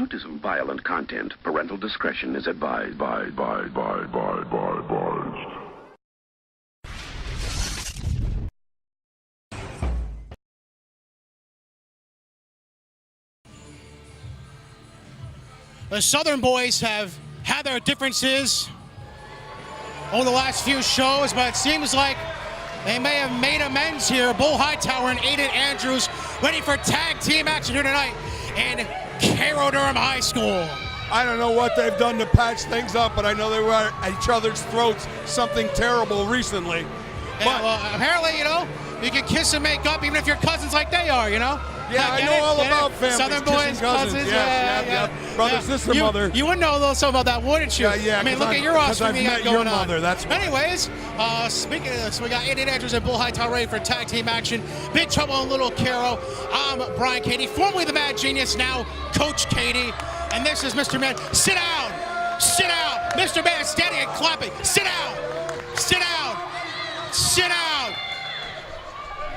due to some violent content, parental discretion is advised. The Southern boys have had their differences over the last few shows, but it seems like they may have made amends here. Bull Hightower and Aiden Andrews ready for tag team action here tonight in CAIRO Durham High School. I don't know what they've done to patch things up, but I know they were at each other's throats something terrible recently. Yeah, well, apparently, you know, you can kiss and make up even if you're cousins like they are, you know? Yeah, I know all about families. Southern boys, cousins, yeah. Brother, sister, mother. You would know a little something about that, wouldn't you? Yeah. I mean, look at your offspring you got going on. That's right. Anyways, speaking of this, we got Aiden Andrews and Bull Hightower ready for tag team action. Big Trouble in Little CAIRO. I'm Brian Cady, formerly the Mad Genius, now Coach Cady. And this is Mr. Man. Sit down! Sit down! Mr. Man standing and clapping. Sit down! Sit down! Sit down!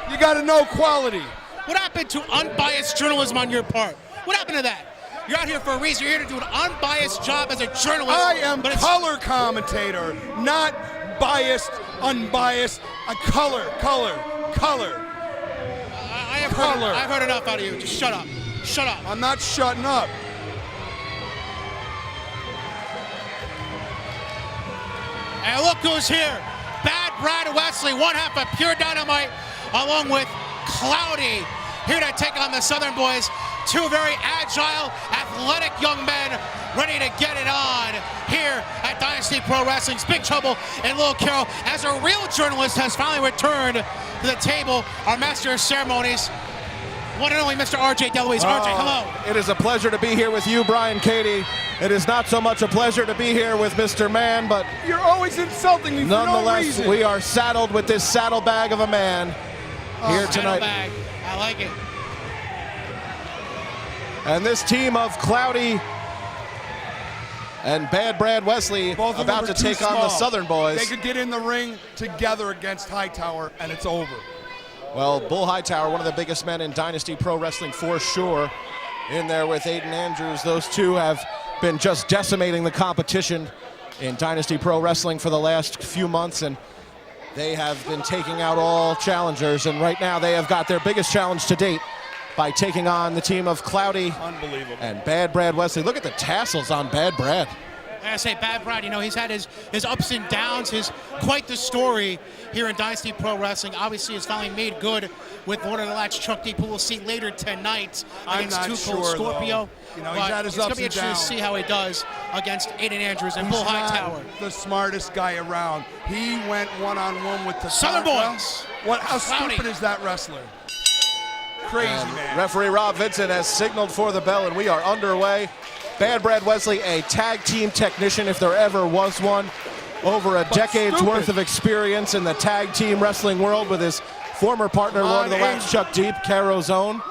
You got to know quality. What happened to unbiased journalism on your part? What happened to that? You're out here for a reason. You're here to do an unbiased job as a journalist. I am color commentator, not biased, unbiased. A color. I've heard enough out of you. Just shut up. Shut up. I'm not shutting up. And look who's here. Bad Brad Wesley, one half of Pure Dynamite, along with Cloudy, here to take on the Southern boys. Two very agile, athletic young men ready to get it on here at Dynasty Pro Wrestling's Big Trouble in Little CAIRO. As a real journalist has finally returned to the table, our master of ceremonies, one and only Mr. RJ Deloise. RJ, hello. It is a pleasure to be here with you, Brian Cady. It is not so much a pleasure to be here with Mr. Man, but you're always insulting me for nonetheless, no reason. We are saddled with this saddlebag of a man here tonight. Saddlebag. I like it. And this team of Cloudy and Bad Brad Wesley about to take on the Southern boys. They could get in the ring together against Hightower, and it's over. Well, Bull Hightower, one of the biggest men in Dynasty Pro Wrestling for sure, in there with Aiden Andrews. Those two have been just decimating the competition in Dynasty Pro Wrestling for the last few months, and they have been taking out all challengers, and right now they have got their biggest challenge to date by taking on the team of Cloudy and Bad Brad Wesley. Look at the tassels on Bad Brad. I say Bad Brad, you know, he's had his ups and downs, quite the story here in Dynasty Pro Wrestling. Obviously, has finally made good with one of the last Chuck Deep, who we'll see later tonight against Tuco Scorpio. You know, he's had his ups and downs. It's going to be interesting to see how he does against Aiden Andrews and Bull Hightower. The smartest guy around. He went one-on-one with the Southern boys. How stupid is that wrestler? Crazy, man. Referee Rob Vincent has signaled for the bell, and we are underway. Bad Brad Wesley, a tag team technician, if there ever was one. Over a decade's worth of experience in the tag team wrestling world with his former partner, Lord of the Laps, Chuck Deep, CAIRO's own.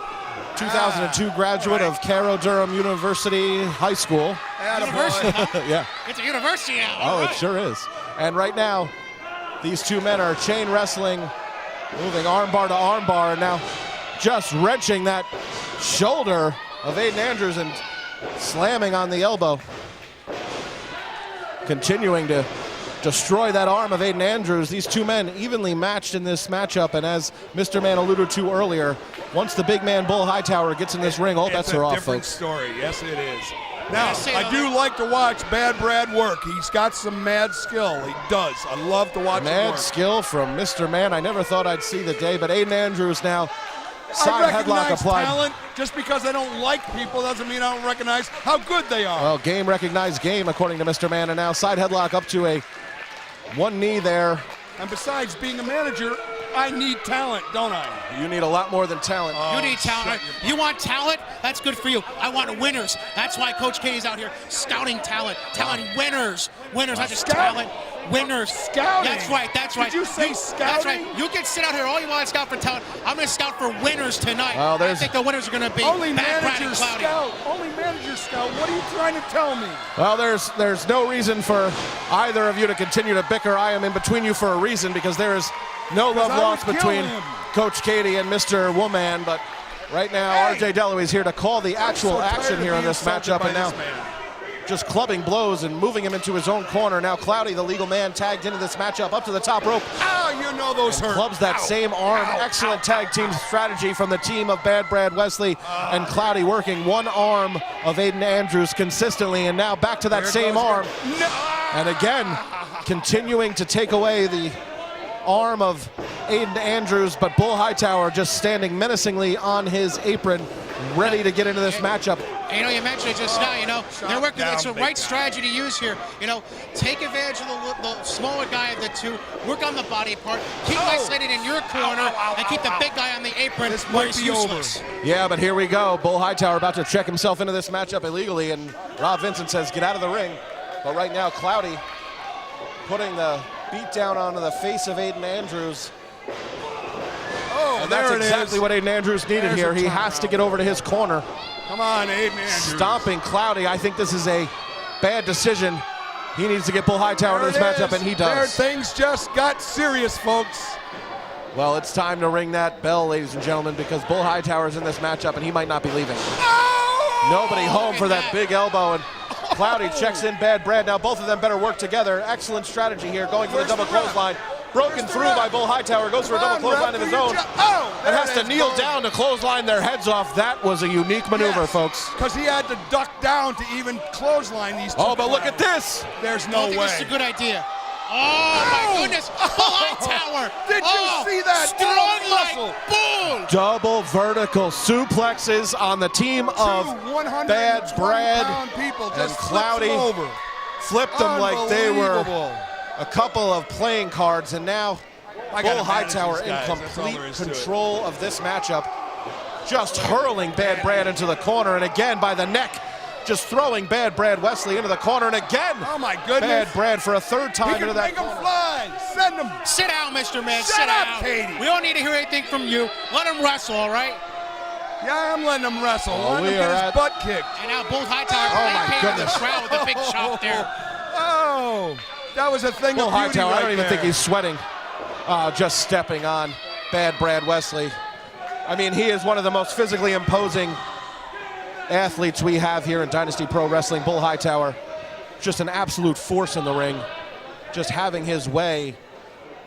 2002 graduate of CAIRO Durham University High School. University, huh? Yeah. It's a university now. Oh, it sure is. And right now, these two men are chain wrestling, moving armbar to armbar, and now just wrenching that shoulder of Aiden Andrews and slamming on the elbow. Continuing to destroy that arm of Aiden Andrews. These two men evenly matched in this matchup, and as Mr. Man alluded to earlier, once the big man Bull Hightower gets in this ring, all bets are off, folks. It's a different story. Yes, it is. Now, I do like to watch Bad Brad work. He's got some mad skill. He does. I love to watch him work. Mad skill from Mr. Man. I never thought I'd see the day, but Aiden Andrews now side headlock applied. Talent. Just because I don't like people doesn't mean I don't recognize how good they are. Well, game recognized game, according to Mr. Man, and now side headlock up to a one knee there. And besides being a manager, I need talent, don't I? You need a lot more than talent. You need talent. You want talent? That's good for you. I want winners. That's why Coach Katie's out here scouting talent. Talent winners. Winners, not just talent. Winners. Scouting. That's right. That's right. Did you say scouting? That's right. You can sit out here all you want to scout for talent. I'm going to scout for winners tonight. Well, I think the winners are going to be only Bad Brad and manager Cloudy. scout. Only manager scout. What are you trying to tell me? Well, there's no reason for either of you to continue to bicker. I am in between you for a reason, because there is no love lost between Coach Katie and Mr. Woman, but Right now, RJ Deloise here to call the actual action here in this matchup, and now just clubbing blows and moving him into his own corner. Now Cloudy, the legal man, tagged into this matchup up to the top rope. Oh, you know those hurt. Clubs that same arm. Excellent tag team strategy from the team of Bad Brad Wesley and Cloudy, working one arm of Aiden Andrews consistently, and now back to that same arm. And again, continuing to take away the arm of Aiden Andrews, but Bull Hightower just standing menacingly on his apron, ready to get into this matchup. You know, you mentioned it just now, they're working, it's the right strategy to use here. Take advantage of the smaller guy of the two, work on the body part, keep isolated in your corner, and keep the big guy on the apron where he's useless. Yeah, but here we go. Bull Hightower about to check himself into this matchup illegally, and Rob Vincent says, get out of the ring. But right now, Cloudy putting the beat down onto the face of Aiden Andrews. And that's exactly what Aiden Andrews needed here. He has to get over to his corner. Come on, Aiden Andrews. Stomping Cloudy. I think this is a bad decision. He needs to get Bull Hightower into this matchup, and he does. Things just got serious, folks. Well, it's time to ring that bell, ladies and gentlemen, because Bull Hightower's in this matchup, and he might not be leaving. Nobody home for that big elbow, and Cloudy checks in Bad Brad. Now both of them better work together. Excellent strategy here, going for the double clothesline. Broken through by Bull Hightower, goes for a double clothesline of his own. And has to kneel down to clothesline their heads off. That was a unique maneuver, folks. Because he had to duck down to even clothesline these two. Oh, but look at this. There's no way. This is a good idea. Oh, my goodness. Bull Hightower. Did you see that? Strong like Bull. Double vertical suplexes on the team of Bad Brad and Cloudy. Flipped them like they were a couple of playing cards, and now Bull Hightower in complete control of this matchup, just hurling Bad Brad into the corner, and again by the neck, just throwing Bad Brad Wesley into the corner, and again, oh my goodness, Bad Brad for a third time into that corner. Make him fly. Send him. Sit down, Mr. Man. Sit down, Katie. We don't need to hear anything from you. Let him wrestle, all right? Yeah, I'm letting him wrestle. Well, Let him get his butt kicked. And now Bull Hightower playing the crowd with a big chop there. Oh, that was a thing Bull of beauty Hightower, right I don't even there. think he's sweating. Just stepping on Bad Brad Wesley. I mean, he is one of the most physically imposing athletes we have here in Dynasty Pro Wrestling. Bull Hightower, just an absolute force in the ring, just having his way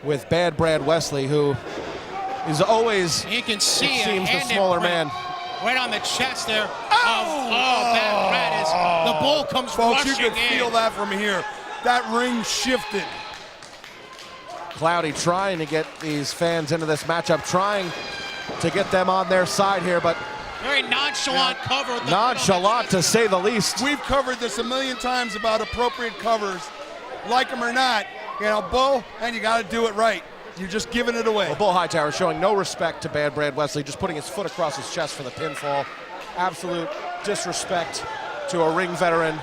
with Bad Brad Wesley, who is always, you can see it seems, the smaller man. Right on the chest there. Bad Brad is, the Bull comes Folks, rushing in. you can feel that from here. That ring shifted. Cloudy trying to get these fans into this matchup, trying to get them on their side here, but very nonchalant cover. With the nonchalant to say the least. We've covered this a million times about appropriate covers, like them or not. Bull, and you got to do it right. You're just giving it away. Well, Bull Hightower showing no respect to Bad Brad Wesley, just putting his foot across his chest for the pinfall. Absolute disrespect to a ring veteran,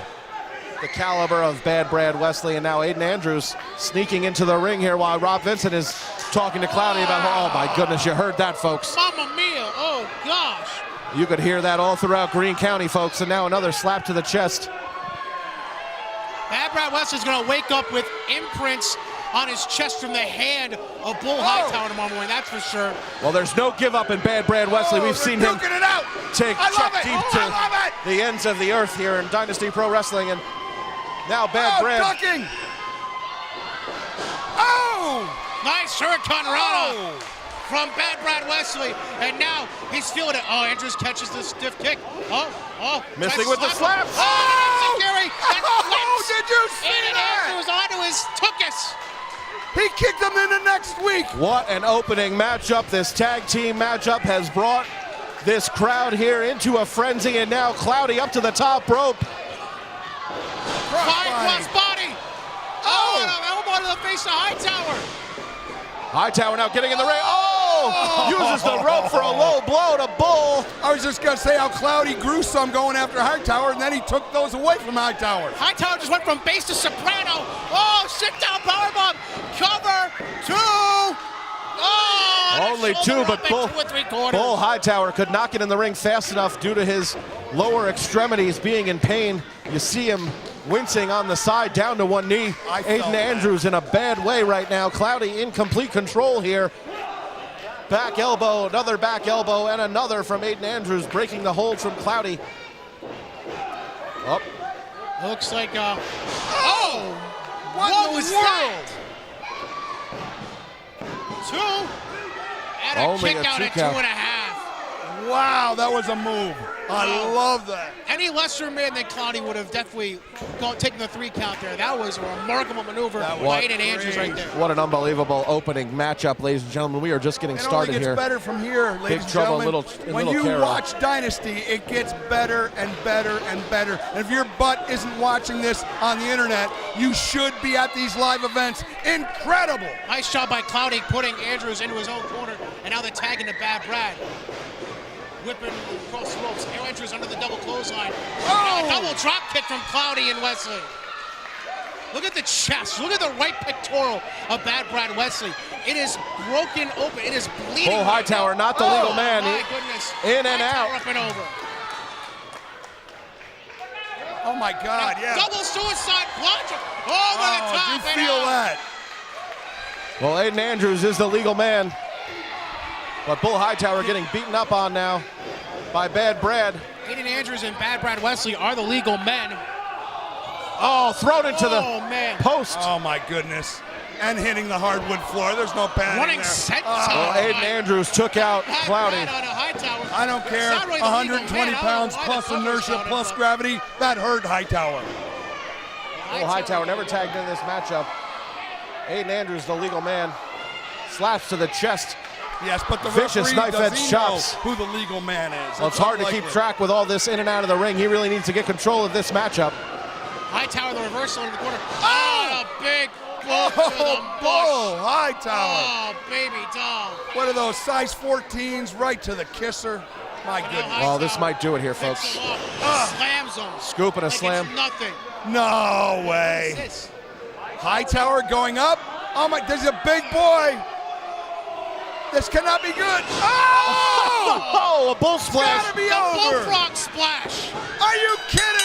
the caliber of Bad Brad Wesley. And now Aiden Andrews sneaking into the ring here while Rob Vincent is talking to Cloudy about, oh my goodness, you heard that, folks. Mamma mia, oh gosh. You could hear that all throughout Greene County, folks. And now another slap to the chest. Bad Brad Wesley's going to wake up with imprints on his chest from the hand of Bull Hightower tomorrow morning, that's for sure. Well, there's no give up in Bad Brad Wesley. We've seen him take check deep to the ends of the earth here in Dynasty Pro Wrestling, and now Bad Brad. Ducking. Nice Hurricane Rana from Bad Brad Wesley, and now he's feeling it. Oh, Andrews catches the stiff kick. Missing with the slap. Did you see that? Andrews onto his tuchus. He kicked him in the next week. What an opening matchup. This tag team matchup has brought this crowd here into a frenzy, and now Cloudy up to the top rope. Cross body. And an elbow to the face of Hightower. Hightower now getting in the ring. Uses the rope for a low blow to Bull. I was just going to say how Cloudy grew some going after Hightower, and then he took those away from Hightower. Hightower just went from bass to soprano. Sit-down powerbomb. Cover, 2. Only 2, but Bull Hightower could not get in the ring fast enough due to his lower extremities being in pain. You see him wincing on the side, down to one knee. Aiden Andrews in a bad way right now. Cloudy in complete control here. Back elbow, another back elbow, and another from Aiden Andrews, breaking the hold from Cloudy. Oh. Looks like, What was that? 2, and a Only kick a out 2 at count. 2.5. Wow, that was a move. I love that. Any lesser man than Cloudy would have definitely taken the 3 count there. That was a remarkable maneuver by Aiden Andrews right there. What an unbelievable opening matchup, ladies and gentlemen. We are just getting started here. It only gets better from here, ladies and gentlemen. When you watch Dynasty, it gets better and better and better. And if your butt isn't watching this on the internet, you should be at these live events. Incredible. Nice job by Cloudy putting Andrews into his own corner, and now they're tagging to Bad Brad. Whipping across the ropes. Andrews under the double clothesline. A double drop kick from Cloudy and Wesley. Look at the chest. Look at the right pectoral of Bad Brad Wesley. It is broken open. It is bleeding. Bull Hightower, not the legal man. My goodness. In and out. Up and over. Oh my God, yeah. Double suicide plunge over the top. Did you feel that? Well, Aiden Andrews is the legal man. But Bull Hightower getting beaten up on now by Bad Brad. Aiden Andrews and Bad Brad Wesley are the legal men. Oh, thrown into the post. Oh my goodness. And hitting the hardwood floor. There's no panic Running there. set Well, Aiden Andrews took out Cloudy. I don't care. 120 pounds plus inertia plus gravity. That hurt Hightower. Bull Hightower never tagged in this matchup. Aiden Andrews, the legal man, slaps to the chest. Yes, but the vicious referee knife-edge doesn't chops. know who the legal man is. Well, it's hard to keep track with all this in and out of the ring. He really needs to get control of this matchup. Hightower, the reversal into the corner. Oh, a big boot to the bush. Hightower. Oh, baby doll. What are those, size 14s right to the kisser? My goodness. Oh, this might do it here, folks. Slams him. Scoop and a like slam. It's nothing. No way. Hightower going up. Oh my, there's a big boy. This cannot be good. Oh! A bull splash. It's gotta be over. Bullfrog splash. Are you kidding?